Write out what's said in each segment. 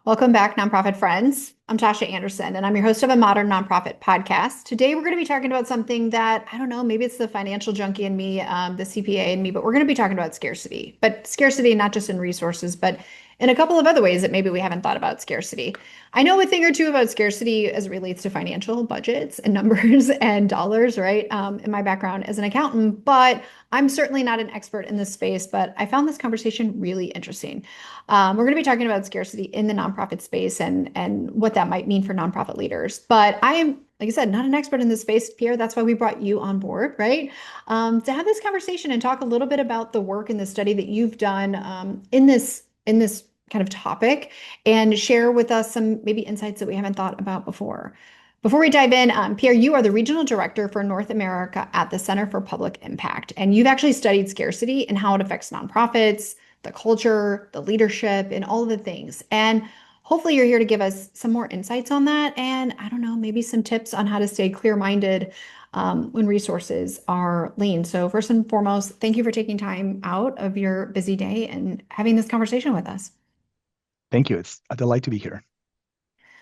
Welcome back, nonprofit friends. I'm Tosha Anderson, and I'm your host of a modern nonprofit podcast. Today, we're going to be talking about something that I don't know, maybe it's the financial junkie in me, the CPA in me, but we're going to be talking about scarcity. But scarcity, not just in resources, but in a couple of other ways that maybe we haven't thought about scarcity. I know a thing or two about scarcity as it relates to financial budgets and numbers and dollars, right? In my background as an accountant, but I'm certainly not an expert in this space, but I found this conversation really interesting. We're going to be talking about scarcity in the nonprofit space and what that might mean for nonprofit leaders. But I am, like I said, not an expert in this space, Pierre. That's why we brought you on board, right? To have this conversation and talk a little bit about the work and the study that you've done in this kind of topic, and share with us some maybe insights that we haven't thought about before. Before we dive in, Pierre, you are the regional director for North America at the Center for Public Impact, and you've actually studied scarcity and how it affects nonprofits, the culture, the leadership, and all of the things. And hopefully, you're here to give us some more insights on that. And I don't know, maybe some tips on how to stay clear-minded when resources are lean. So, first and foremost, thank you for taking time out of your busy day and having this conversation with us. Thank you. It's a delight to be here.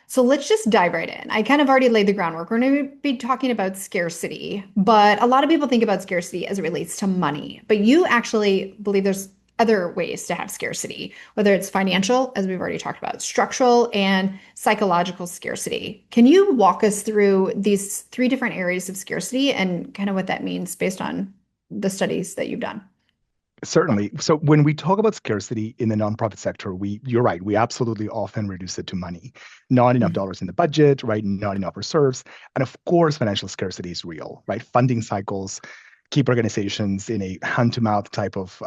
So let's just dive right in. I kind of already laid the groundwork. We're going to be talking about scarcity, but a lot of people think about scarcity as it relates to money. But you actually believe there's other ways to have scarcity, whether it's financial, as we've already talked about, structural, and psychological scarcity. Can you walk us through these three different areas of scarcity and kind of what that means based on the studies that you've done? Certainly. So when we talk about scarcity in the nonprofit sector, you're right, we absolutely often reduce it to money. Not enough Mhm. dollars in the budget, right? Not enough reserves. And of course, financial scarcity is real, right? Funding cycles keep organizations in a hand-to-mouth type of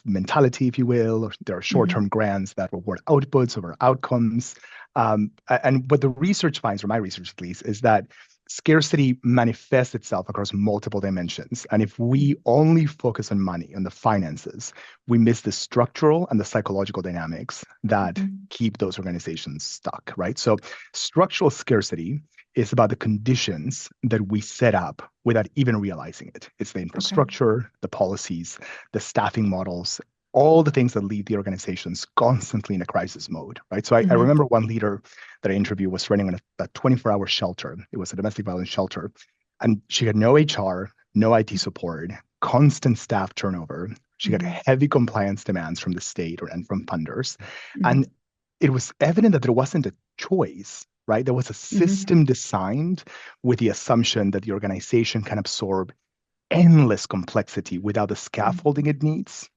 mentality, if you will. Or there are Mhm. short-term grants that reward outputs over outcomes. And what the research finds, or my research at least, is that scarcity manifests itself across multiple dimensions. And if we only focus on money, on the finances, we miss the structural and the psychological dynamics that Mhm. keep those organizations stuck, right? So structural scarcity is about the conditions that we set up without even realizing it. It's the Okay. infrastructure, the policies, the staffing models, all the things that leave the organizations constantly in a crisis mode, right? So I Mhm. remember one leader that I interviewed was running on a 24-hour shelter. It was a domestic violence shelter. And she had no HR, no IT support, constant staff turnover. She got Mhm. heavy compliance demands from the state and from funders. Mhm. And it was evident that there wasn't a choice, right? There was a Mhm. system designed with the assumption that the organization can absorb endless complexity without the scaffolding it needs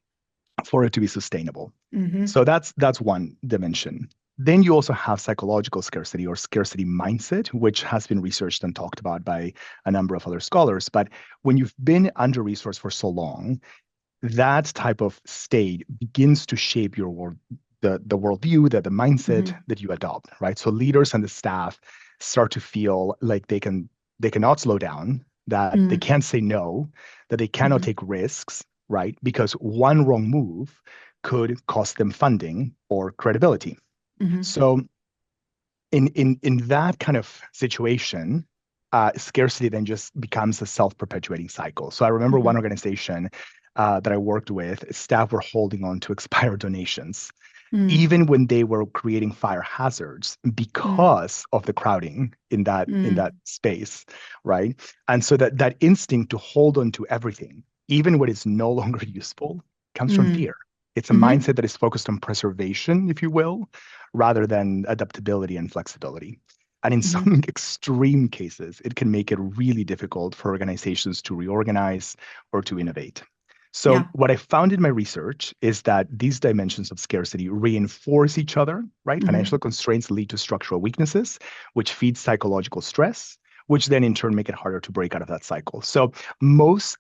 for it to be sustainable. Mhm. So that's one dimension. Then you also have psychological scarcity or scarcity mindset, which has been researched and talked about by a number of other scholars. But when you've been under resourced for so long, that type of state begins to shape your world, the worldview, the mindset Mhm. that you adopt, right? So leaders and the staff start to feel like they cannot slow down, that they Mhm. can't say no, that they cannot Mhm. take risks, right? Because one wrong move could cost them funding or credibility. Mhm. So in that kind of situation, scarcity then just becomes a self-perpetuating cycle. So I remember one Mhm. organization that I worked with, staff were holding on to expired donations, Mhm. even when they were creating fire hazards Mhm. because of the crowding in that Mhm. space, right? And so that instinct to hold on to everything, even when it's no longer useful, comes from Mhm. fear. It's a Mhm. mindset that is focused on preservation, if you will, rather than adaptability and flexibility. And in Mhm. some extreme cases, it can make it really difficult for organizations to reorganize or to innovate. So, Yeah. what I found in my research is that these dimensions of scarcity reinforce each other, right? Mhm. Financial constraints lead to structural weaknesses, which feeds psychological stress, which then in turn make it harder to break out of that cycle. So, most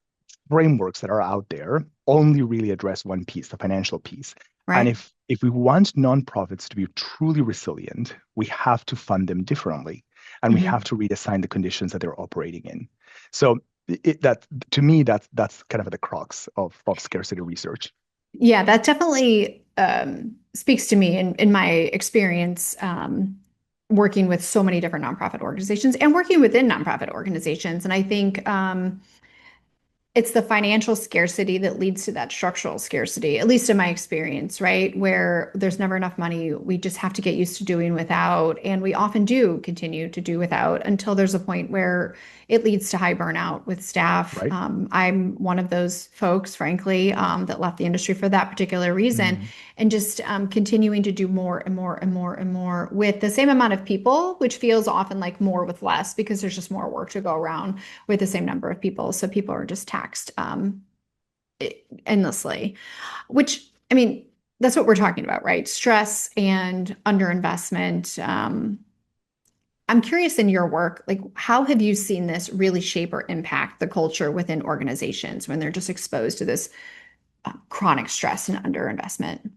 frameworks that are out there only really address one piece, the financial piece. And Right. if we want nonprofits to be truly resilient, we have to fund them differently, and we have Mhm. to redesign the conditions that they're operating in. So that to me that's kind of at the crux of scarcity research. Yeah, that definitely speaks to me in my experience working with so many different nonprofit organizations and working within nonprofit organizations. And I think it's the financial scarcity that leads to that structural scarcity, at least in my experience, right? Where there's never enough money. We just have to get used to doing without. And we often do continue to do without until there's a point where it leads to high burnout with staff. right? I'm one of those folks, frankly, that left the industry for that particular reason, Mm, and just continuing to do more and more and more and more with the same amount of people, which feels often like more with less because there's just more work to go around with the same number of people. So people are just taxed endlessly, which, I mean, that's what we're talking about, right? Stress and underinvestment. I'm curious in your work, like how have you seen this really shape or impact the culture within organizations when they're just exposed to this chronic stress and underinvestment?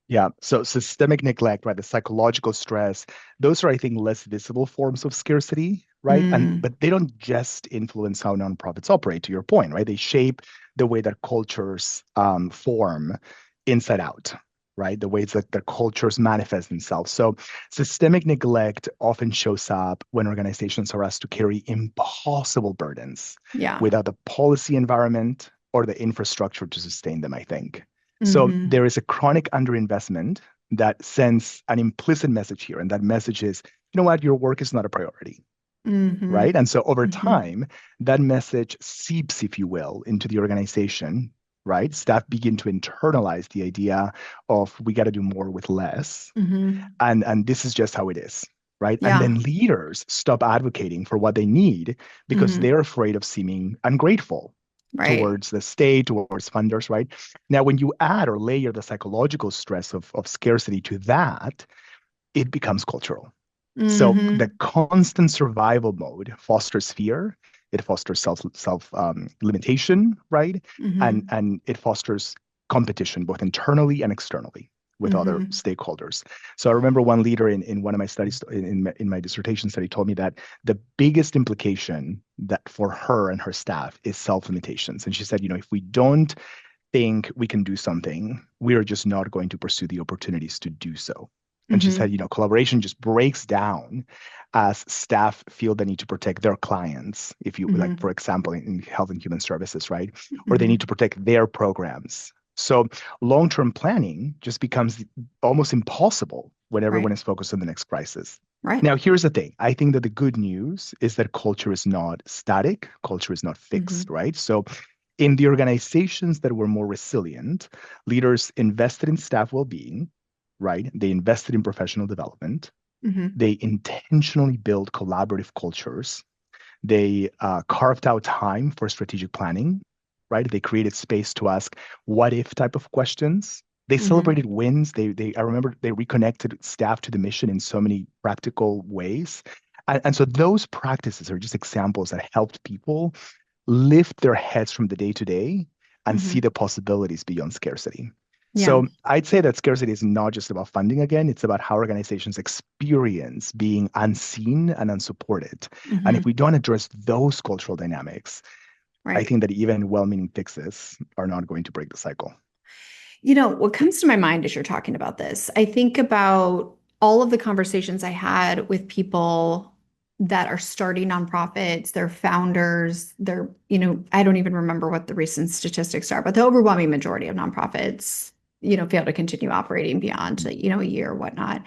yeah. So systemic neglect, right? The psychological stress, those are, I think, less visible forms of scarcity, right? And Mm, but they don't just influence how nonprofits operate, to your point, right? They shape the way that cultures form inside out, right? The ways that the cultures manifest themselves. So systemic neglect often shows up when organizations are asked to carry impossible burdens yeah. without the policy environment or the infrastructure to sustain them, I think. So Hmm. there is a chronic underinvestment that sends an implicit message here. And that message is, you know what, your work is not a priority, Hmm. right? And so over Hmm. time, that message seeps, if you will, into the organization, right? Staff begin to internalize the idea of we got to do more with less. Hmm. And this is just how it is, right? And Yeah. then leaders stop advocating for what they need because Hmm. they're afraid of seeming ungrateful Right. towards the state, towards funders, right? Now, when you add or layer the psychological stress of scarcity to that, it becomes cultural. So the Hmm. constant survival mode fosters fear. It fosters self limitation, right? And Hmm. and it fosters competition both internally and externally with other Hmm. stakeholders. So I remember one leader in one of my studies in my dissertation study told me that the biggest implication that for her and her staff is self limitations. And she said, if we don't think we can do something, we are just not going to pursue the opportunities to do so. And she said, Hmm. collaboration just breaks down as staff feel the need to protect their clients. If you like, for Hmm. example, in health and human services, right? Or they need to Hmm. protect their programs. So long-term planning just becomes almost impossible when everyone Right. is focused on the next crisis. Right. Now, here's the thing. I think that the good news is that culture is not static, culture is not fixed, Hmm. right? So in the organizations that were more resilient, leaders invested in staff well-being, right? They invested in professional development. Hmm. They intentionally built collaborative cultures. They carved out time for strategic planning, right? They created space to ask what if type of questions. They Hmm. celebrated wins. I remember they reconnected staff to the mission in so many practical ways. And so those practices are just examples that helped people lift their heads from the day to day and see Hmm. the possibilities beyond scarcity. Yeah. So I'd say that scarcity is not just about funding again, it's about how organizations experience being unseen and unsupported. And if we Hmm. don't address those cultural dynamics, I Right. think that even well-meaning fixes are not going to break the cycle. What comes to my mind as you're talking about this, I think about all of the conversations I had with people that are starting nonprofits, they're founders, I don't even remember what the recent statistics are, but the overwhelming majority of nonprofits, fail to continue operating beyond, a year or whatnot.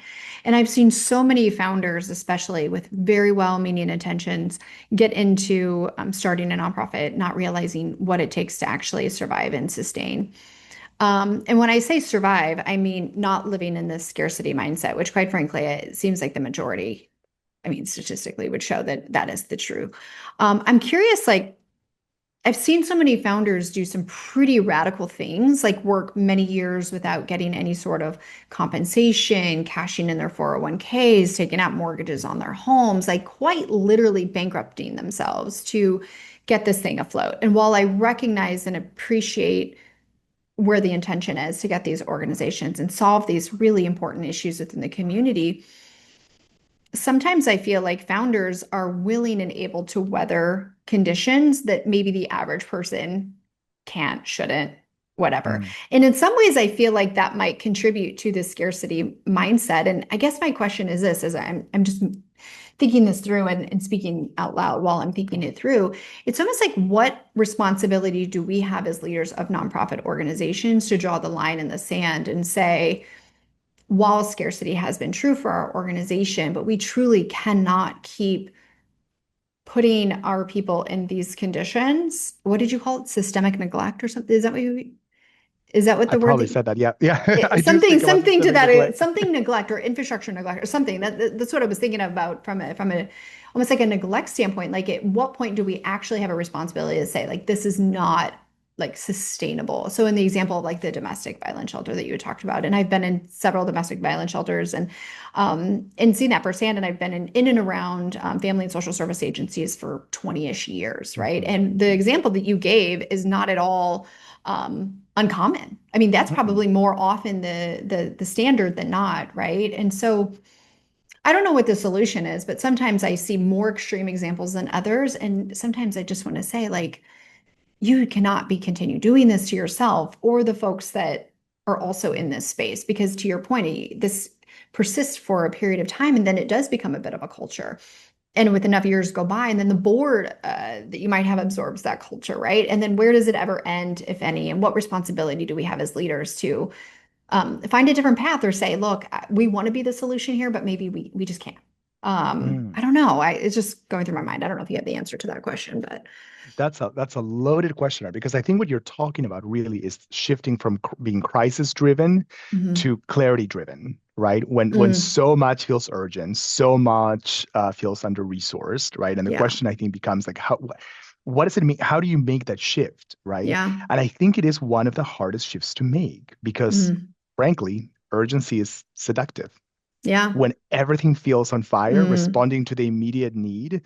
And I've seen so many founders, especially with very well-meaning intentions, get into starting a nonprofit, not realizing what it takes to actually survive and sustain. And when I say survive, I mean not living in this scarcity mindset, which quite frankly, it seems like the majority, I mean, statistically would show that that is the true. I'm curious, like, I've seen so many founders do some pretty radical things, like work many years without getting any sort of compensation, cashing in their 401ks, taking out mortgages on their homes, like quite literally bankrupting themselves to get this thing afloat. And while I recognize and appreciate where the intention is to get these organizations and solve these really important issues within the community, sometimes I feel like founders are willing and able to weather conditions that maybe the average person can't, shouldn't, whatever. Mm. And in some ways, I feel like that might contribute to the scarcity mindset. And I guess my question is this, is I'm just thinking this through and speaking out loud while I'm thinking it through, it's almost like, what responsibility do we have as leaders of nonprofit organizations to draw the line in the sand and say, while scarcity has been true for our organization, but we truly cannot keep putting our people in these conditions. What did you call it? Systemic neglect or something? Is that what I the word probably that said that. Yeah. Yeah. I do something speak about something to systemic that, neglect. something neglect or infrastructure neglect or something, that's what I was thinking about from a almost like a neglect standpoint. Like, at what point do we actually have a responsibility to say, like, this is not like sustainable? So in the example of like the domestic violence shelter that you had talked about, and I've been in several domestic violence shelters and seen that firsthand, and I've been in and around family and social service agencies for 20-ish years, right? Mhm. And the example that you gave is not at all uncommon. I mean, that's Mm-mm. probably more often the standard than not, right? And so I don't know what the solution is, but sometimes I see more extreme examples than others. And sometimes I just want to say, like, you cannot be continue doing this to yourself or the folks that are also in this space, because to your point, this persists for a period of time and then it does become a bit of a culture, and with enough years go by, and then the board that you might have absorbs that culture, right? And then where does it ever end, if any? And what responsibility do we have as leaders to find a different path, or say, look, we want to be the solution here, but maybe we just can't. I Mm. don't know. It's just going through my mind. I don't know if you have the answer to that question, but That's a loaded question, because I think what you're talking about really is shifting from being crisis driven Mhm. to clarity driven, right? When Mm, so much feels urgent, so much feels under resourced, right? And the yeah, question, I think, becomes like, what does it mean? How do you make that shift, right? yeah, And I think it is one of the hardest shifts to make, because mm, frankly, urgency is seductive. yeah, When everything feels on fire, mm, responding to the immediate need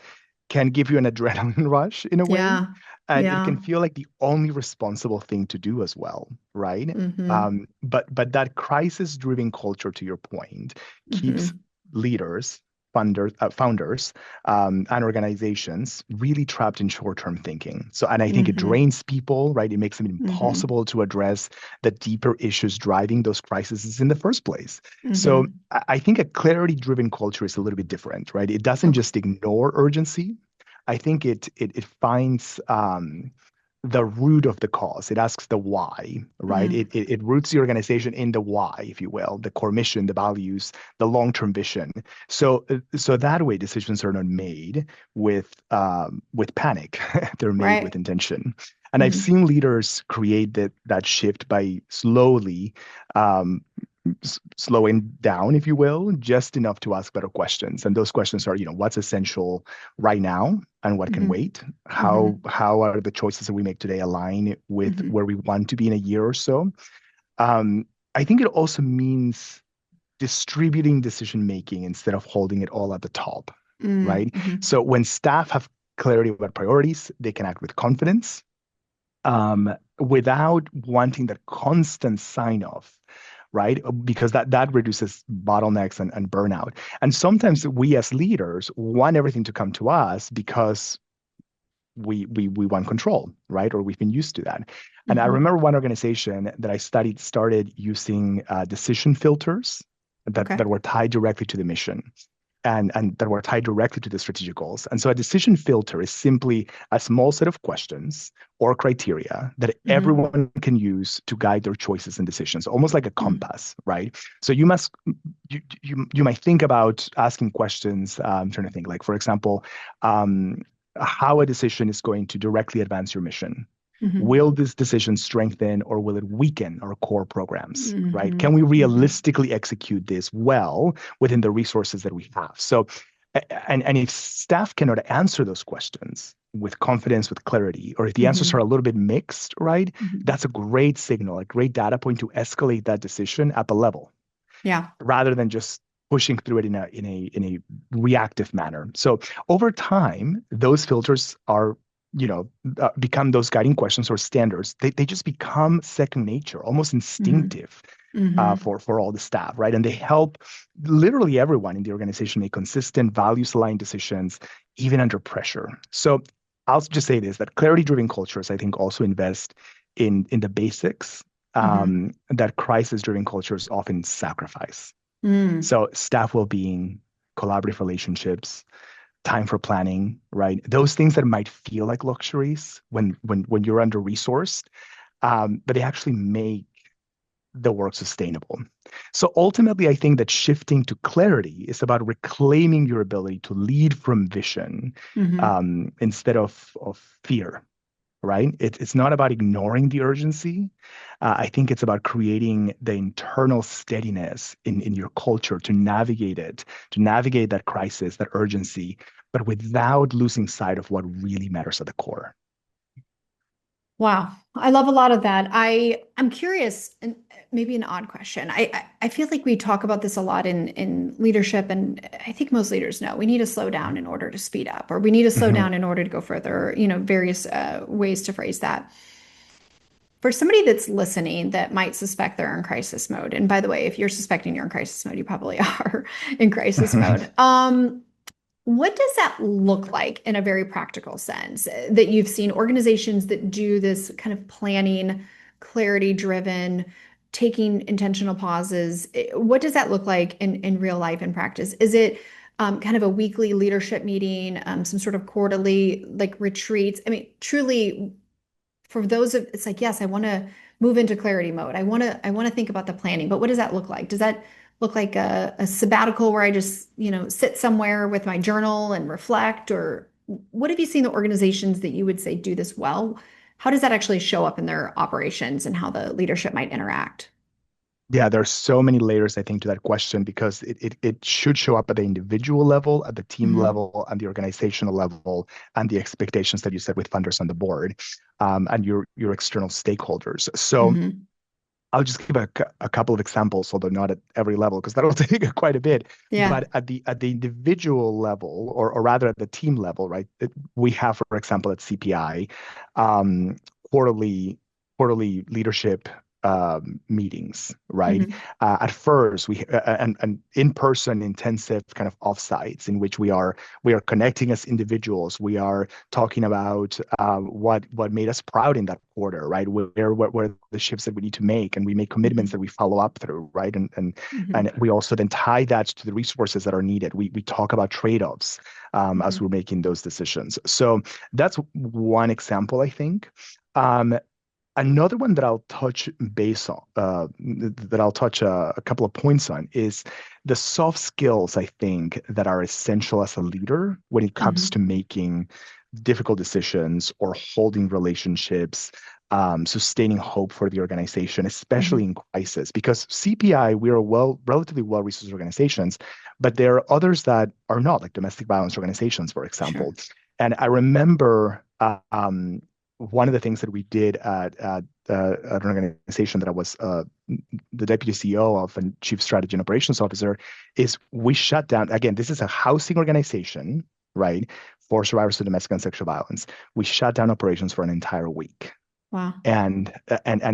can give you an adrenaline rush in a way. yeah, And it can yeah, feel like the only responsible thing to do as well, right? hmm, But that crisis-driven culture, to your point, keeps hmm, leaders, founders, and organizations really trapped in short-term thinking. So, and I think it hmm, drains people, right? It makes it hmm, impossible to address the deeper issues driving those crises in the first place. So, hmm. I think a clarity-driven culture is a little bit different, right? It doesn't Okay. just ignore urgency. I think it finds the root of the cause. It asks the why, right? Mm, It roots the organization in the why, if you will, the core mission, the values, the long-term vision. So that way decisions are not made with panic. They're made with right. intention. And I've Mm, seen leaders create that shift by slowly um, slowing down, if you will, just enough to ask better questions. And those questions are, what's essential right now and what can hmm, wait? How hmm, how are the choices that we make today align with hmm. where we want to be in a year or so? Um, I think it also means distributing decision making instead of holding it all at the top, Mm, right? mhm, So when staff have clarity about priorities, they can act with confidence without wanting that constant sign off, right? Because that reduces bottlenecks and burnout. And sometimes we as leaders want everything to come to us because we want control, right? Or we've been used to that. And I mhm. remember one organization that I studied started using decision filters that Okay. were tied directly to the mission and that were tied directly to the strategic goals. And so a decision filter is simply a small set of questions or criteria that Mhm, everyone can use to guide their choices and decisions, almost like a mm, compass, right? So you might think about asking questions. I'm trying to think, like, for example, um, how a decision is going to directly advance your mission. mhm, Will this decision strengthen or will it weaken our core programs, right? Can mhm, we mhm, realistically execute this well within the resources that we have? So, and if staff cannot answer those questions with confidence, with clarity, or if the answers are a mhm, little bit mixed, right? mhm. That's a great signal, a great data point to escalate that decision at the level Yeah. rather than just pushing through it in a reactive manner. So over time, those filters are become those guiding questions or standards. They just become second nature, almost Mhm, instinctive mhm, for all the staff, right? And they help literally everyone in the organization make consistent, values aligned decisions, even under pressure. So I'll just say this: that clarity driven cultures, I think, also invest in the basics mhm, that crisis driven cultures often sacrifice. mm, So staff well-being, collaborative relationships, time for planning, right? Those things that might feel like luxuries when you're under resourced, but they actually make the work sustainable. So ultimately, I think that shifting to clarity is about reclaiming your ability to lead from vision Hmm. instead of fear, right? It's not about ignoring the urgency. I think it's about creating the internal steadiness in your culture to navigate it, to navigate that crisis, that urgency, but without losing sight of what really matters at the core. Wow. I love a lot of that. I'm curious, and maybe an odd question. I feel like we talk about this a lot in leadership, and I think most leaders know we need to slow down in order to speed up, or we need to slow Mhm. down in order to go further, various ways to phrase that. For somebody that's listening that might suspect they're in crisis mode, and by the way, if you're suspecting you're in crisis mode, you probably are in crisis mode. What does that look like in a very practical sense that you've seen organizations that do this kind of planning, clarity driven, taking intentional pauses? What does that look like in real life and practice? Is it kind of a weekly leadership meeting, some sort of quarterly like retreats? I mean, truly for those of it's like, yes, I want to move into clarity mode. I want to think about the planning, but what does that look like? Does that look like a sabbatical where I just, sit somewhere with my journal and reflect? Or what have you seen the organizations that you would say do this well? How does that actually show up in their operations and how the leadership might interact? Yeah, there's so many layers, I think, to that question because it should show up at the individual level, at the team Hmm. level, and the organizational level, and the expectations that you set with funders on the board, and your external stakeholders. So Hmm. I'll just give a couple of examples, although not at every level, because that'll take quite a bit. Yeah. But at the individual level, or rather at the team level, right? We have, for example, at CPI, um, quarterly quarterly leadership meetings, right? Hmm. At first, we and in-person intensive kind of offsites in which we are connecting as individuals. We are talking about what made us proud in that quarter, right? Where the shifts that we need to make, and we make commitments that Hmm. we follow up through, right? And Hmm. we also then tie that to the resources that are needed. We talk about trade-offs as Hmm. we're making those decisions. So that's one example, I think. Um, Another one that I'll touch base on, that I'll touch a couple of points on, is the soft skills, I think, that are essential as a leader when it comes to Hmm. making difficult decisions or holding relationships, sustaining hope for the organization, especially Hmm. in crisis. Because CPI, we are relatively well-resourced organizations, but there are others that are not, like domestic violence organizations, for Sure. example. And I remember one of the things that we did at an organization that I was the deputy CEO of and chief strategy and operations officer is we shut down. Again, this is a housing organization, right, for survivors of domestic and sexual violence. We shut down operations for an entire week. Wow. And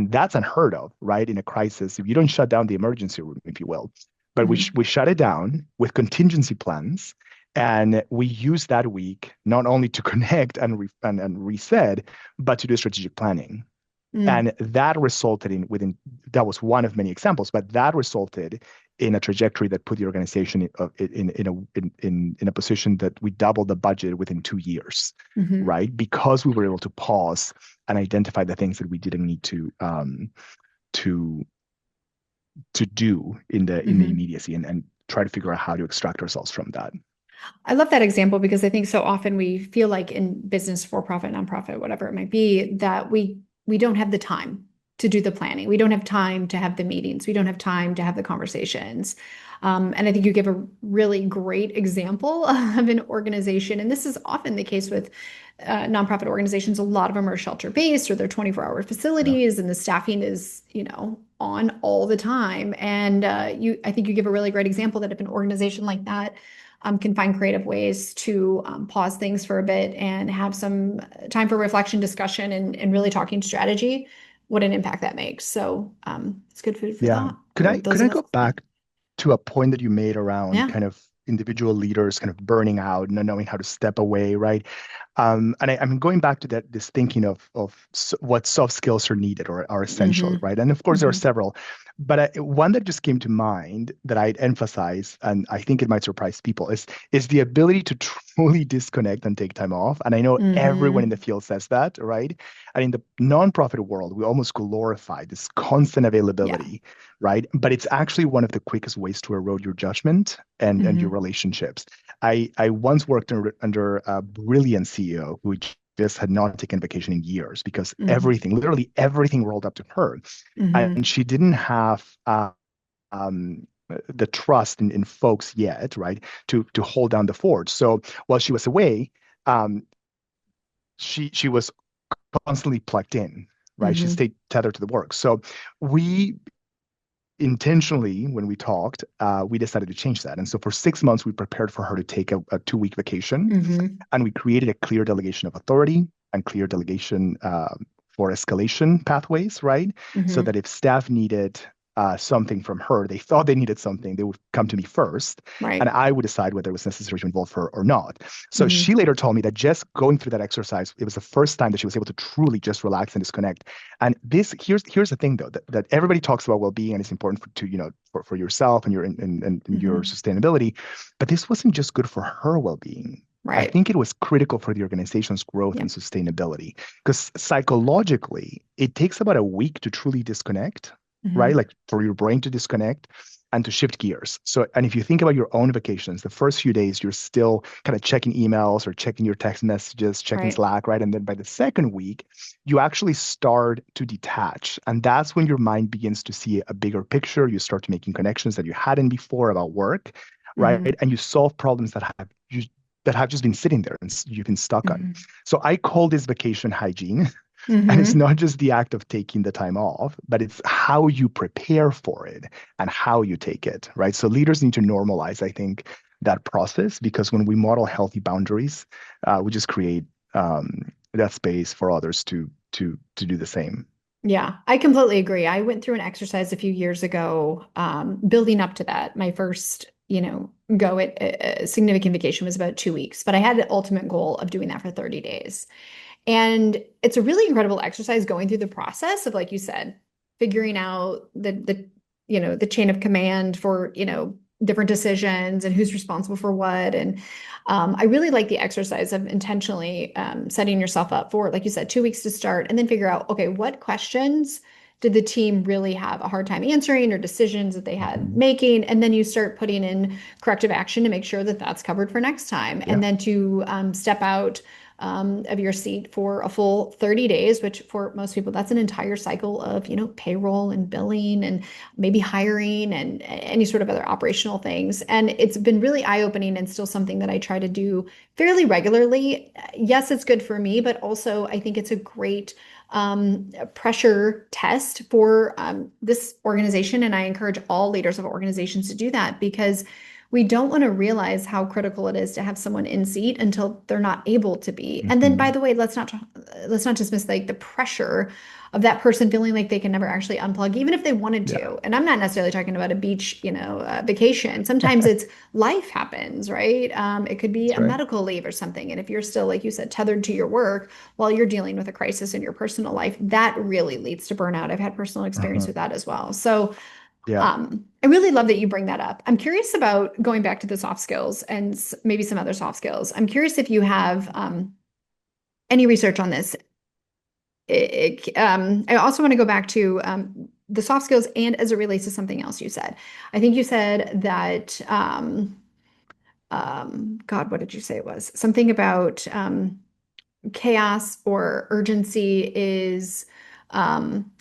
that's unheard of, right? In a crisis, if you don't shut down the emergency room, if you will, but we Hmm. shut it down with contingency plans, and we use that week not only to connect and reset, but to do strategic planning. Mm. And that resulted that was one of many examples, but that resulted in a trajectory that put the organization in a position that we doubled the budget within 2 years, Hmm. right? Because we were able to pause and identify the things that we didn't need to to do in the Hmm. immediacy, and try to figure out how to extract ourselves from that. I love that example because I think so often we feel like in business, for profit, nonprofit, whatever it might be, that we don't have the time to do the planning. We don't have time to have the meetings. We don't have time to have the conversations. And I think you give a really great example of an organization, and this is often the case with nonprofit organizations. A lot of them are shelter based or they're 24-hour Yeah. facilities, and the staffing is, on all the time. And I think you give a really great example that if an organization like that can find creative ways to pause things for a bit and have some time for reflection, discussion, and really talking strategy, what an impact that makes. So it's good food for Yeah. thought Could for I those could of I us go listening. back to a point that you made around Yeah. kind of individual leaders kind of burning out, not knowing how to step away, right? And I'm going back to that this thinking of what soft skills are needed or are essential, Mm-hmm. right? And of course, there are Mm-hmm. several, but one that just came to mind that I'd emphasize, and I think it might surprise people, is the ability to truly disconnect and take time off. And I know everyone in Mm-hmm. the field says that, right? And in the nonprofit world, we almost glorify this constant Yeah. availability, right? But it's actually one of the quickest ways to erode your judgment and your Mm-hmm. relationships. I once worked under a brilliant CEO who just had not taken vacation in years because Mm-hmm. everything, literally everything, rolled up to her, Mm-hmm. and she didn't have the trust in folks yet, right, to hold down the fort. So while she was away, um, she was constantly plugged in, right? She Mm-hmm. stayed tethered to the work. So we intentionally, when we talked, we decided to change that. And so for 6 months, we prepared for her to take a 2 week vacation, Mm-hmm. and we created a clear delegation of authority and clear delegation for escalation pathways, right? So Mm-hmm. that if staff needed something from her, they thought they needed something, they would come to me first, and Right. I would decide whether it was necessary to involve her or not. So Mm-hmm. she later told me that just going through that exercise, it was the first time that she was able to truly just relax and disconnect. And this here's the thing though, that everybody talks about well-being and it's important for yourself and and your Mm-hmm. sustainability, but this wasn't just good for her well-being. I Right. think it was critical for the organization's growth and Yep. sustainability because psychologically, it takes about a week to truly disconnect, right? Mm-hmm. Like for your brain to disconnect and to shift gears. So, and if you think about your own vacations, the first few days, you're still kind of checking emails or checking your text messages, checking Right. Slack, right? And then by the second week, you actually start to detach. And that's when your mind begins to see a bigger picture. You start to making connections that you hadn't before about work, Mm-hmm. right? And you solve problems that have just been sitting there and you've been stuck on. Mm-hmm. So I call this vacation hygiene. And it's Mm-hmm. not just the act of taking the time off, but it's how you prepare for it and how you take it, right? So leaders need to normalize, I think, that process because when we model healthy boundaries, we just create that space for others to do the same. Yeah, I completely agree. I went through an exercise a few years ago, building up to that. My first, go at a significant vacation was about 2 weeks, but I had the ultimate goal of doing that for 30 days. And it's a really incredible exercise going through the process of, like you said, figuring out the chain of command for, different decisions and who's responsible for what. And I really like the exercise of intentionally setting yourself up for, like you said, 2 weeks to start and then figure out, okay, what questions did the team really have a hard time answering or decisions that they had Mhm. making? And then you start putting in corrective action to make sure that that's covered for next time. Yeah. And then to step out of your seat for a full 30 days, which for most people, that's an entire cycle of, payroll and billing and maybe hiring and any sort of other operational things. And it's been really eye-opening and still something that I try to do fairly regularly. Yes, it's good for me, but also I think it's a great pressure test for this organization. And I encourage all leaders of organizations to do that because we don't want to realize how critical it is to have someone in seat until they're not able to be. And then, by Mhm. the way, let's not dismiss like the pressure of that person feeling like they can never actually unplug, even if they wanted Yeah. to. And I'm not necessarily talking about a beach, vacation. Sometimes it's life happens, right? It could be That's a right. medical leave or something. And if you're still, like you said, tethered to your work while you're dealing with a crisis in your personal life, that really leads to burnout. I've had personal experience Mhm. with that as well. So Yeah. I really love that you bring that up. I'm curious about going back to the soft skills and maybe some other soft skills. I'm curious if you have any research on this. I also want to go back to the soft skills and as it relates to something else you said. I think you said that, God, what did you say it was? Something about chaos or urgency is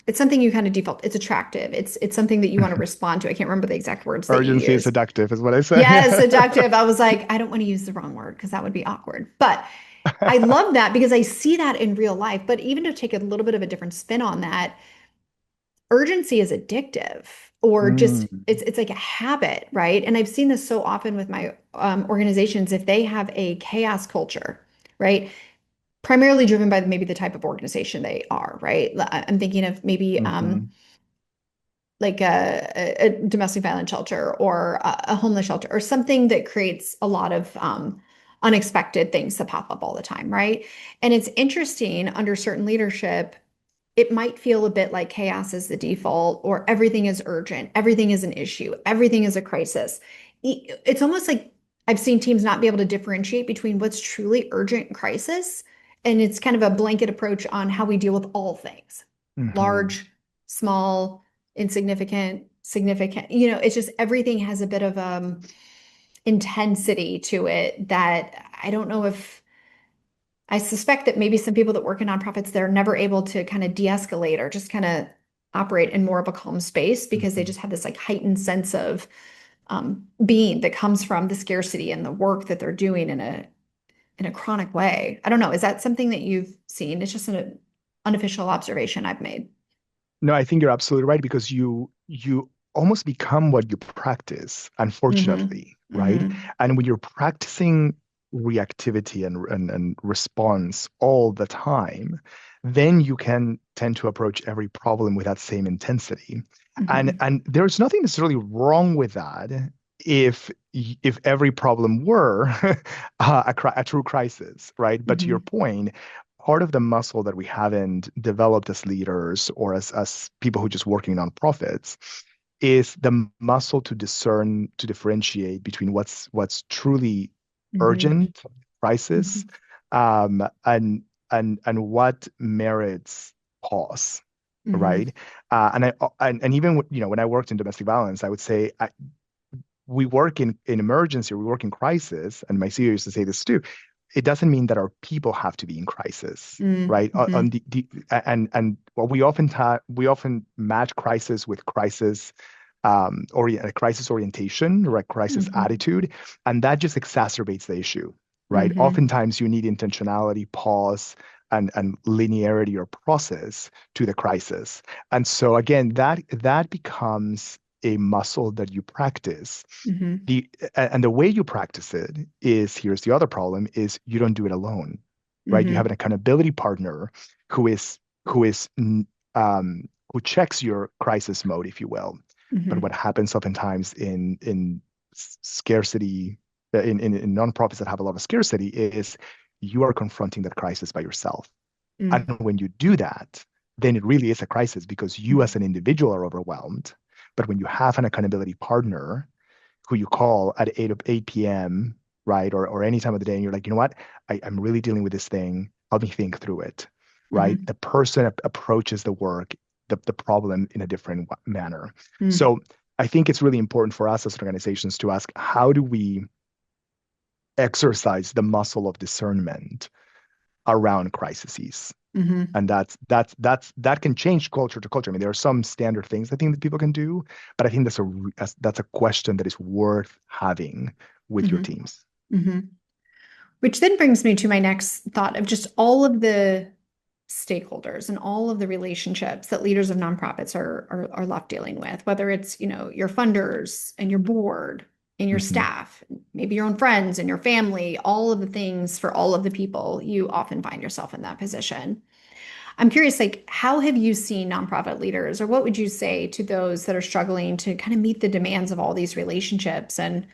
it's something you kind of default. It's attractive. It's something that you want to respond to. I can't remember the exact words that you Urgency is used. seductive, is what I Yes, say. seductive. I was like, I don't want to use the wrong word because that would be awkward. But I love that because I see that in real life. But even to take a little bit of a different spin on that, urgency is addictive or just Mm, it's like a habit, right? And I've seen this so often with my organizations if they have a chaos culture, right? Primarily driven by maybe the type of organization they are, right? I'm thinking of maybe mhm. like a domestic violence shelter or a homeless shelter or something that creates a lot of unexpected things that pop up all the time, right? And it's interesting under certain leadership, it might feel a bit like chaos is the default or everything is urgent, everything is an issue, everything is a crisis. It's almost like I've seen teams not be able to differentiate between what's truly urgent crisis, and it's kind of a blanket approach on how we deal with all things, Hmm. large, small, insignificant, significant. It's just everything has a bit of intensity to it that I don't know if I suspect that maybe some people that work in nonprofits, they're never able to kind of de-escalate or just kind of operate in more of a calm space because they Hmm. just have this like heightened sense of being that comes from the scarcity and the work that they're doing in a chronic way. I don't know. Is that something that you've seen? It's just an unofficial observation I've made. No, I think you're absolutely right because you almost become what you practice, Mm-hmm. unfortunately, right? Mm-hmm. And when you're practicing reactivity and response all the time, then you can tend to approach every problem with that same intensity. Mm-hmm. And there's nothing necessarily wrong with that if if every problem were a true crisis, right? But to your Mm-hmm. point, part of the muscle that we haven't developed as leaders or as people who just working nonprofits is the muscle to discern, to differentiate between what's truly Mm-hmm. urgent crisis, Mm-hmm. and what merits pause, Mm-hmm. right? And even when I worked in domestic violence, I would say we work in emergency, we work in crisis, and my CEO used to say this too. It doesn't mean that our people have to be in crisis, right? On Mm-hmm. and what we often match crisis with crisis crisis orientation, right? Crisis Mm-hmm. attitude, and that just exacerbates the issue, right? Mm-hmm. Oftentimes you need intentionality, pause, and linearity or process to the crisis. And so again, that becomes a muscle that you practice. Mm-hmm. And the way you practice it is, here's the other problem, is you don't do it alone, right? You have Mm-hmm. an accountability partner who is who checks your crisis mode, if you will. But Mm-hmm. what happens oftentimes in scarcity, in nonprofits that have a lot of scarcity, is you are confronting that crisis by yourself. Mm-hmm. And when you do that, then it really is a crisis because you as an individual are overwhelmed. But when you have an accountability partner who you call at 8 p.m., right, or any time of the day, and you're like, you know what, I'm really dealing with this thing. Help me think through it, right? Mm-hmm. The person approaches the work, the problem in a different manner. Mm-hmm. So I think it's really important for us as organizations to ask, how do we exercise the muscle of discernment around crises? Mm-hmm. And that can change culture to culture. I mean, there are some standard things I think that people can do, but I think that's a question that is worth having with your Mm-hmm. teams. Mm-hmm. Which then brings me to my next thought of just all of the stakeholders and all of the relationships that leaders of nonprofits are left dealing with, whether it's, your funders and your board and your Hmm. staff, maybe your own friends and your family, all of the things for all of the people, you often find yourself in that position. I'm curious, like, how have you seen nonprofit leaders, or what would you say to those that are struggling to kind of meet the demands of all these relationships and,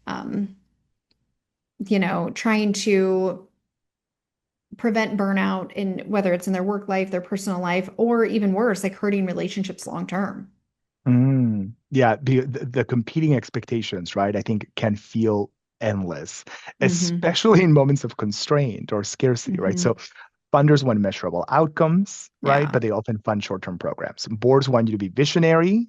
um, trying to prevent burnout in whether it's in their work life, their personal life, or even worse, like hurting relationships long term? Yeah, the competing expectations, right? I think can feel endless, Mm-hmm. especially in moments of constraint or scarcity, right? So Mm-hmm. funders want measurable outcomes, right? Yeah. But they often fund short-term programs. Boards want you to be visionary,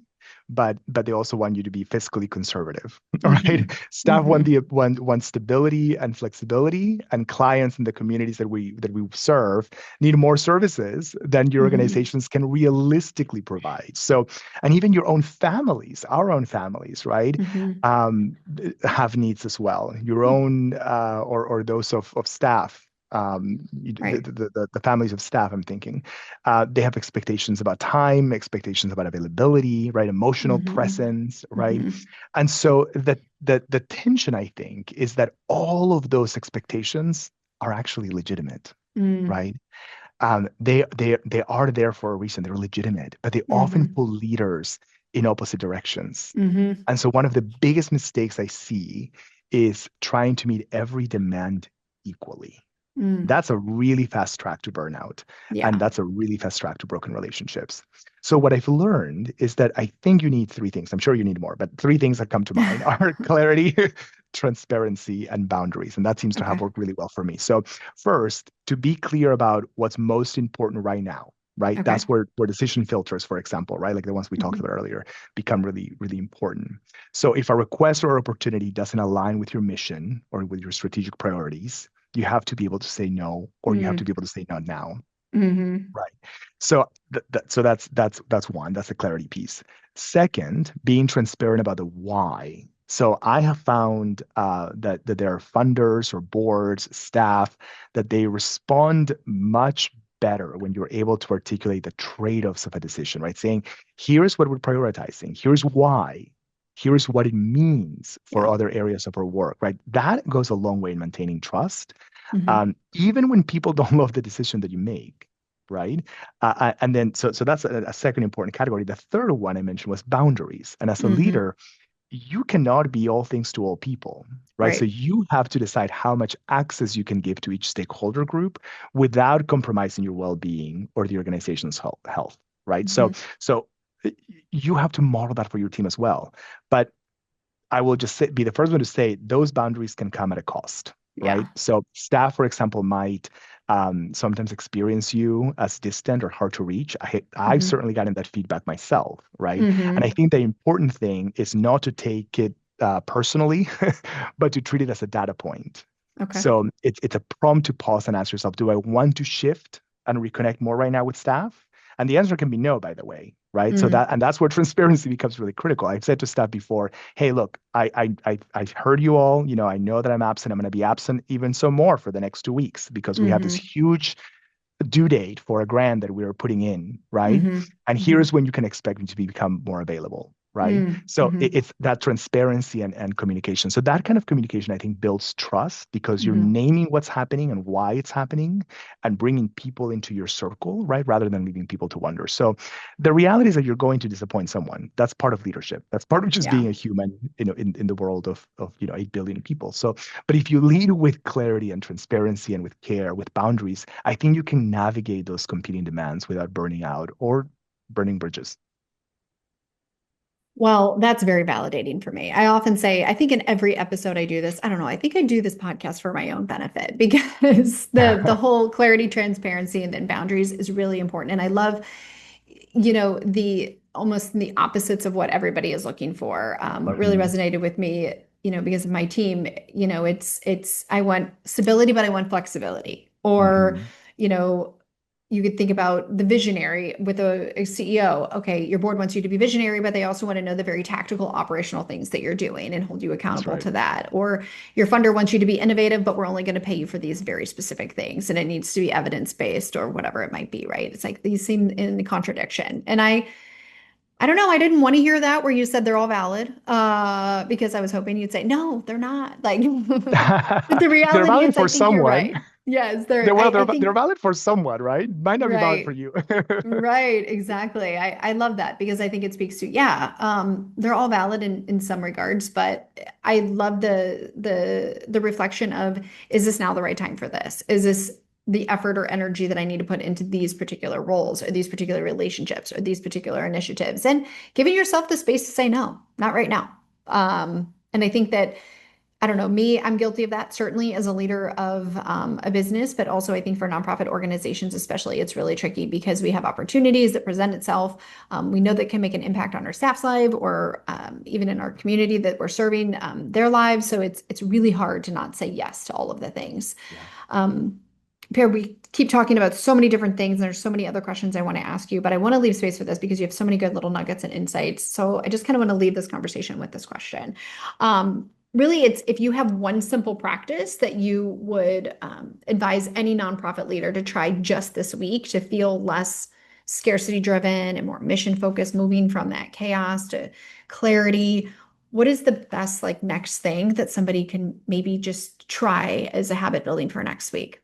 but they also want you to be fiscally conservative, all right? Mm-hmm. Staff want Mm-hmm. want stability and flexibility, and clients in the communities that we serve need more services than your Mm-hmm. organizations can realistically provide. So, and even your own families, our own families, right? Mm-hmm. Um, have needs as well. Your own or those of staff, Right. the families of staff, I'm thinking, they have expectations about time, expectations about availability, right? Emotional Mm-hmm. presence, right? Mm-hmm. And so the tension, I think, is that all of those expectations are actually legitimate, Mm-hmm. right? They are there for a reason. They're legitimate, but they often pull leaders in opposite directions. Mm-hmm. And so one of the biggest mistakes I see is trying to meet every demand equally. Mm. That's a really fast track to burnout. And Yeah. that's a really fast track to broken relationships. So, what I've learned is that I think you need three things. I'm sure you need more, but three things that come to mind are clarity, transparency, and boundaries. And that seems to have Okay. worked really well for me. So, first, to be clear about what's most important right now. Right. Okay. That's where decision filters, for example, right? Like the ones we talked Mm-hmm. about earlier, become really, really important. So if a request or opportunity doesn't align with your mission or with your strategic priorities, you have to be able to say no, or you have to be able to say no now. Mm-hmm. Right. So that's one. That's the clarity piece. Second, being transparent about the why. So I have found that there are funders or boards, staff, that they respond much better when you're able to articulate the trade-offs of a decision, right? Saying, here's what we're prioritizing, here's why, here's what it means for Yeah. other areas of our work, right? That goes a long way in maintaining trust, Mm-hmm. even when people don't love the decision that you make, right? And then, so that's a second important category. The third one I mentioned was boundaries. And as a Mm-hmm. leader, you cannot be all things to all people, right? So Right. you have to decide how much access you can give to each stakeholder group without compromising your well-being or the organization's health, right? Mm-hmm. So you have to model that for your team as well. But I will just be the first one to say those boundaries can come at a cost, right? Yeah. So staff, for example, might sometimes experience you as distant or hard to reach. I've Mm-hmm. certainly gotten that feedback myself, right? And I Mm-hmm. think the important thing is not to take it personally, but to treat it as a data point. Okay. So it's a prompt to pause and ask yourself, do I want to shift and reconnect more right now with staff? And the answer can be no, by the way, right? So Mm. that's where transparency becomes really critical. I've said to staff before, hey, look, I heard you all. I know that I'm absent. I'm going to be absent even so more for the next 2 weeks because we have this Mm-hmm. huge due date for a grant that we are putting in, right? Mm-hmm. And Mm-hmm. here's when you can expect me to become more available, right? So Mm-hmm. it's that transparency and communication. So that kind of communication, I think, builds trust because you're Mm-hmm. naming what's happening and why it's happening and bringing people into your circle, right? Rather than leaving people to wonder. So the reality is that you're going to disappoint someone. That's part of leadership. That's part of just Yeah. being a human, in the world of 8 billion people. So, but if you lead with clarity and transparency and with care, with boundaries, I think you can navigate those competing demands without burning out or burning bridges. Well, that's very validating for me. I often say, I think in every episode I do this, I don't know, I think I do this podcast for my own benefit because the whole clarity, transparency, and then boundaries is really important. And I love, the almost the opposites of what everybody is looking for. What really Mhm, resonated with me, because of my team, it's I want stability, but I want flexibility. Or, mhm. you know, you could think about the visionary with a CEO. Okay, your board wants you to be visionary, but they also want to know the very tactical operational things that you're doing and hold you That's accountable right. to that. Or your funder wants you to be innovative, but we're only going to pay you for these very specific things and it needs to be evidence-based or whatever it might be, right? It's like these seem in contradiction. And I don't know, I didn't want to hear that where you said they're all valid, because I was hoping you'd say, no, they're not. Like, but the They're reality valid is, I for think you're someone. right. Yes, They're well, I they're think, valid for someone, right? Might not be valid for right. you. Right, exactly. I love that because I think it speaks to, yeah, they're all valid in some regards, but I love the reflection of, is this now the right time for this? Is this the effort or energy that I need to put into these particular roles or these particular relationships or these particular initiatives? And giving yourself the space to say no, not right now. And I think that I don't know, me, I'm guilty of that, certainly as a leader of a business, but also I think for nonprofit organizations, especially, it's really tricky because we have opportunities that present itself. We know that can make an impact on our staff's life or even in our community that we're serving their lives. So it's really hard to not say yes to all of the things. Yeah. Um, Pierre, we keep talking about so many different things, and there's so many other questions I want to ask you, but I want to leave space for this because you have so many good little nuggets and insights. So I just kind of want to leave this conversation with this question. Really, it's if you have one simple practice that you would advise any nonprofit leader to try just this week to feel less scarcity driven and more mission focused, moving from that chaos to clarity. What is the best like next thing that somebody can maybe just try as a habit building for next week?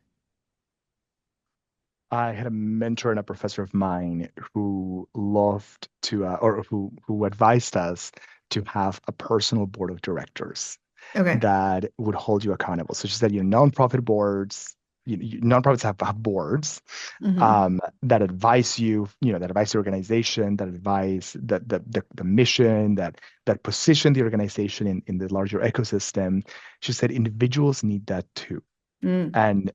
I had a mentor and a professor of mine who loved to, or who advised us to have a personal board of directors Okay. that would hold you accountable. So she said, nonprofit boards, nonprofits have boards Hmm. that advise you, that advise the organization, that advise the mission, that position the organization in the larger ecosystem. She said individuals need that too. Mm.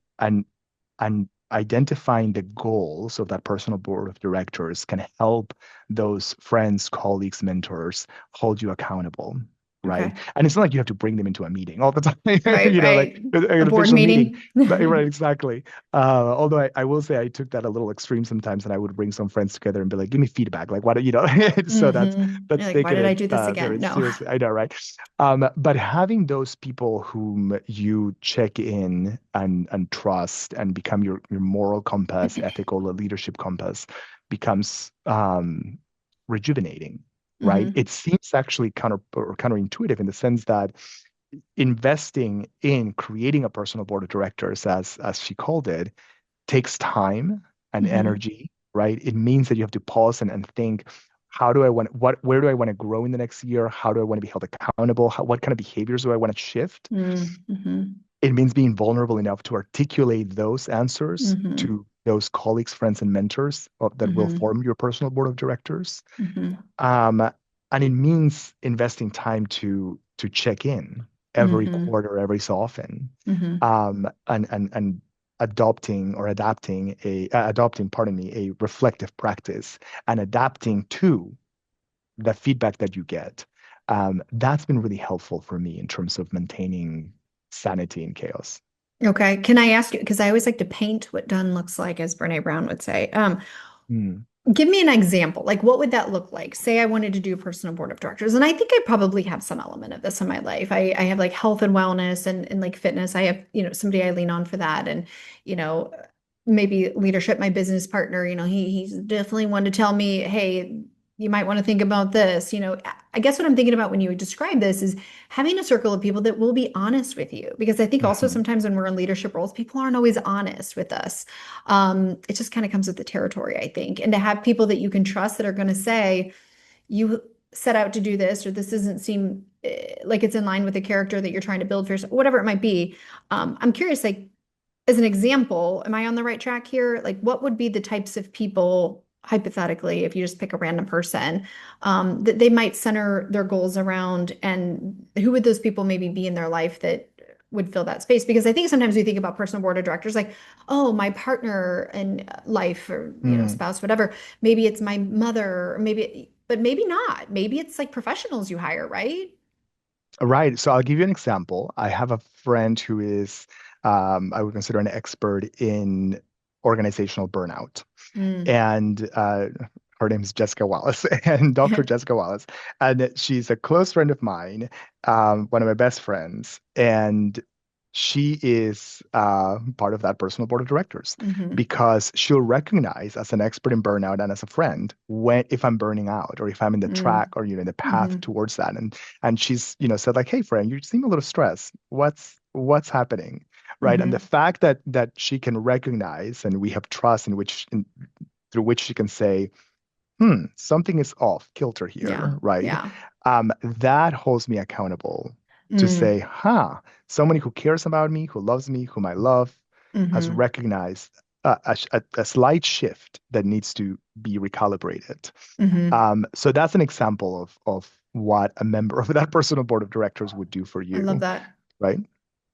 And identifying the goals of that personal board of directors can help those friends, colleagues, mentors hold you accountable, right? Okay. And it's not like you have to bring them into a meeting all the time, Right, like right. A an board official meeting. meeting. But, right, exactly. Although I will say I took that a little extreme sometimes, and I would bring some friends together and be like, "Give me feedback, like what so that's You're that's like, why taking did I it do this very again? No. seriously. I know, right? But having those people whom you check in and trust and become your moral compass, ethical leadership compass becomes rejuvenating, right? Hmm. It seems actually counterintuitive in the sense that investing in creating a personal board of directors, as she called it, takes time and Hmm. energy, right? It means that you have to pause and think, how do I want where do I want to grow in the next year? How do I want to be held accountable? What kind of behaviors do I want to shift? Hmm. It means being vulnerable enough to articulate those answers Hmm. to those colleagues, friends, and mentors that will Hmm. form your personal board of directors. Hmm. Um, and it means investing time to check in every Hmm. quarter, every so often, Hmm. and adopting, pardon me, a reflective practice and adapting to the feedback that you get. That's been really helpful for me in terms of maintaining sanity in chaos. Okay. Can I ask you, because I always like to paint what done looks like, as Brene Brown would say. Hmm. Give me an example. Like, what would that look like? Say I wanted to do a personal board of directors, and I think I probably have some element of this in my life. I have like health and wellness and like fitness. I have, somebody I lean on for that. And, you know, maybe leadership, my business partner, he's definitely one to tell me, hey, you might want to think about this. I guess what I'm thinking about when you describe this is having a circle of people that will be honest with you. Because I think also Mhm. sometimes when we're in leadership roles, people aren't always honest with us. It just kind of comes with the territory, I think. And to have people that you can trust that are going to say, you set out to do this, or this doesn't seem like it's in line with the character that you're trying to build for yourself, whatever it might be. I'm curious, like, as an example, am I on the right track here? Like, what would be the types of people, hypothetically, if you just pick a random person, that they might center their goals around, and who would those people maybe be in their life that would fill that space? Because I think sometimes we think about personal board of directors like, oh, my partner in life, or Hmm. spouse, whatever. Maybe it's my mother, or maybe, but maybe not. Maybe it's like professionals you hire, right? Right. So I'll give you an example. I have a friend who is, I would consider an expert in organizational burnout. Mm. And her name is Jessica Wallace, and Dr. Jessica Wallace. And she's a close friend of mine, one of my best friends. And she is part of that personal board of directors Hmm. because she'll recognize as an expert in burnout and as a friend when if I'm burning out or if I'm in the track Mm. or in the path Hmm. towards that. And she's said like, "Hey friend, you seem a little stressed. What's happening?" Right. And the Hmm. fact that she can recognize and we have trust through which she can say, something is off kilter Yeah. here, right? Yeah. That holds me accountable to say, Mm. somebody who cares about me, who loves me, whom I love, has Hmm. recognized a slight shift that needs to be recalibrated. Hmm. So that's an example of what a member of that personal board of directors would do for I love you, that. right?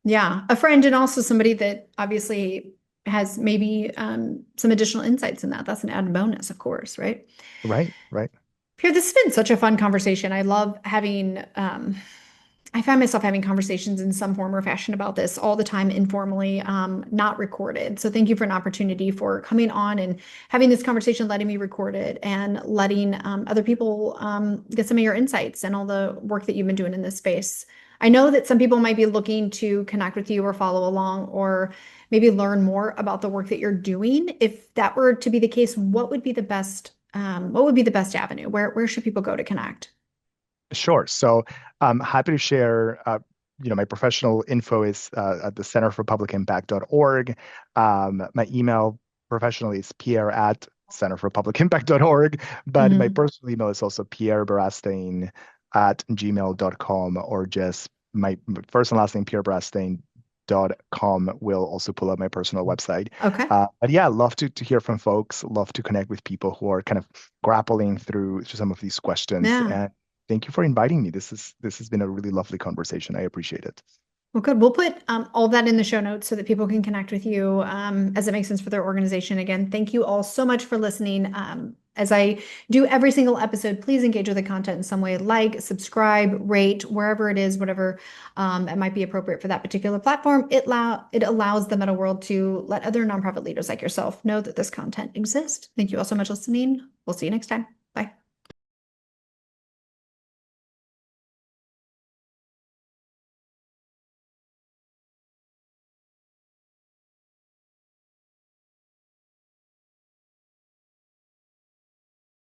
Yeah. A friend, and also somebody that obviously has maybe some additional insights in that. That's an added bonus, of course, right? Right, right. Pierre, this has been such a fun conversation. I love having, I find myself having conversations in some form or fashion about this all the time, informally, not recorded. So thank you for an opportunity for coming on and having this conversation, letting me record it, and letting other people get some of your insights and all the work that you've been doing in this space. I know that some people might be looking to connect with you or follow along or maybe learn more about the work that you're doing. If that were to be the case, what would be the best avenue? Where should people go to connect? Sure. So I'm happy to share. My professional info is at the Center for Public Impact.org. My email professionally, it's Pierre at centerforpublicimpact.org. But my Mhm. personal email is also Pierre Berastain at gmail.com, or just my first and last name, pierreberastain.com, will also pull up my personal website. Okay. But yeah, love to hear from folks, love to connect with people who are kind of grappling through some of these questions. Yeah. And thank you for inviting me. This has been a really lovely conversation. I appreciate it. Well, good. We'll put all of that in the show notes so that people can connect with you as it makes sense for their organization. Again, thank you all so much for listening. As I do every single episode, please engage with the content in some way, like, subscribe, rate, wherever it is, whatever it might be appropriate for that particular platform. It allows the meta world to let other nonprofit leaders like yourself know that this content exists. Thank you all so much for listening. We'll see you next time.